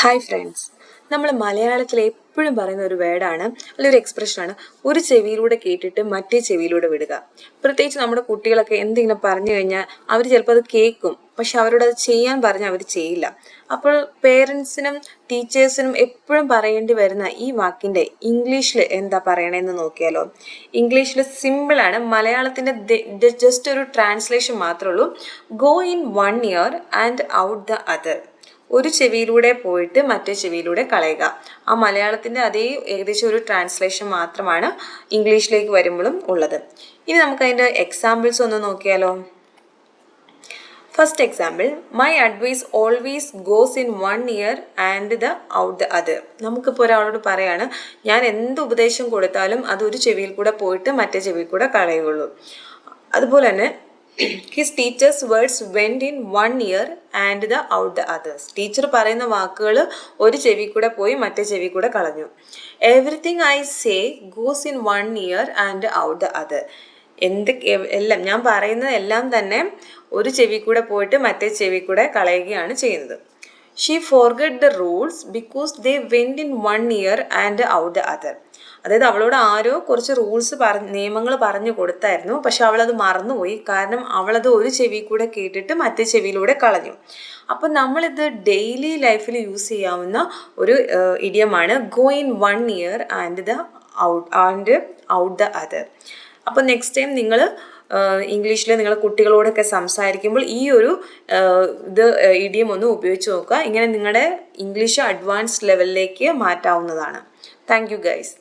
Hi friends, നമ്മൾ മലയാളത്തിൽ എപ്പോഴും പറയുന്ന ഒരു വേർഡാണ് അല്ലെങ്കിൽ ഒരു എക്സ്പ്രഷനാണ് ഒരു ചെവിയിലൂടെ കേട്ടിട്ട് മറ്റേ ചെവിയിലൂടെ വിടുക. പ്രത്യേകിച്ച് നമ്മുടെ കുട്ടികളൊക്കെ എന്തെങ്കിലും പറഞ്ഞു കഴിഞ്ഞാൽ അവർ ചിലപ്പോൾ അത് കേൾക്കും, പക്ഷെ അവരോട് അത് ചെയ്യാൻ പറഞ്ഞാൽ അവർ ചെയ്യില്ല. അപ്പോൾ പേരൻസിനും ടീച്ചേഴ്സിനും എപ്പോഴും പറയേണ്ടി വരുന്ന ഈ വാക്കിൻ്റെ ഇംഗ്ലീഷിൽ എന്താ പറയണതെന്ന് നോക്കിയാലോ. ഇംഗ്ലീഷിൽ സിമ്പിളാണ്, മലയാളത്തിൻ്റെ ജസ്റ്റ് ഒരു ട്രാൻസ്ലേഷൻ മാത്രമേ ഉള്ളൂ. Go in 1 ear and out the other. ഒരു ചെവിയിലൂടെ പോയിട്ട് മറ്റേ ചെവിയിലൂടെ കളയുക. ആ മലയാളത്തിൻ്റെ അതേ ഏകദേശം ഒരു ട്രാൻസ്ലേഷൻ മാത്രമാണ് ഇംഗ്ലീഷിലേക്ക് വരുമ്പോഴും ഉള്ളത്. ഇനി നമുക്ക് അതിൻ്റെ എക്സാമ്പിൾസ് ഒന്ന് നോക്കിയാലോ. First example, my advice always goes in 1 ear and the out the other. നമുക്കിപ്പോൾ ഒരാളോട് പറയാണ്, ഞാൻ എന്ത് ഉപദേശം കൊടുത്താലും അത് ഒരു ചെവിയിൽ കൂടെ പോയിട്ട് മറ്റേ ചെവിയിൽ കൂടെ കളയുള്ളൂ. അതുപോലെ തന്നെ his teachers words went in 1 ear and the out the others. Teacher പറയുന്ന വാക്കുകൾ ഒരു ചെവി കൂടെ പോയി മറ്റേ ചെവി കൂടെ കളഞ്ഞു. Everything I say goes in 1 ear and out the other. എല്ലാം ഞാൻ പറയുന്നത് എല്ലാം തന്നെ ഒരു ചെവി കൂടെ പോയിട്ട് മറ്റേ ചെവി കൂടെ കളയുകയാണ് ചെയ്യുന്നത്. She forget the rules because they went in 1 ear and out the other. അതായത് അവളോട് ആരോ കുറച്ച് നിയമങ്ങൾ പറഞ്ഞു കൊടുത്തായിരുന്നു, പക്ഷെ അവളത് മറന്നുപോയി. കാരണം അവളത് ഒരു ചെവി കൂടെ കേട്ടിട്ട് മറ്റേ ചെവിയിലൂടെ കളഞ്ഞു. അപ്പം നമ്മളിത് ഡെയിലി ലൈഫിൽ യൂസ് ചെയ്യാവുന്ന ഒരു ഇഡിയമാണ് go in 1 ear and out the other. അപ്പം നെക്സ്റ്റ് ടൈം നിങ്ങൾ ഇംഗ്ലീഷിൽ നിങ്ങൾ കുട്ടികളോടൊക്കെ സംസാരിക്കുമ്പോൾ ഈ ഒരു ഇഡിയം ഒന്ന് ഉപയോഗിച്ച് നോക്കുക. ഇങ്ങനെ നിങ്ങളുടെ ഇംഗ്ലീഷ് അഡ്വാൻസ്ഡ് ലെവലിലേക്ക് മാറ്റാവുന്നതാണ്. Thank you guys.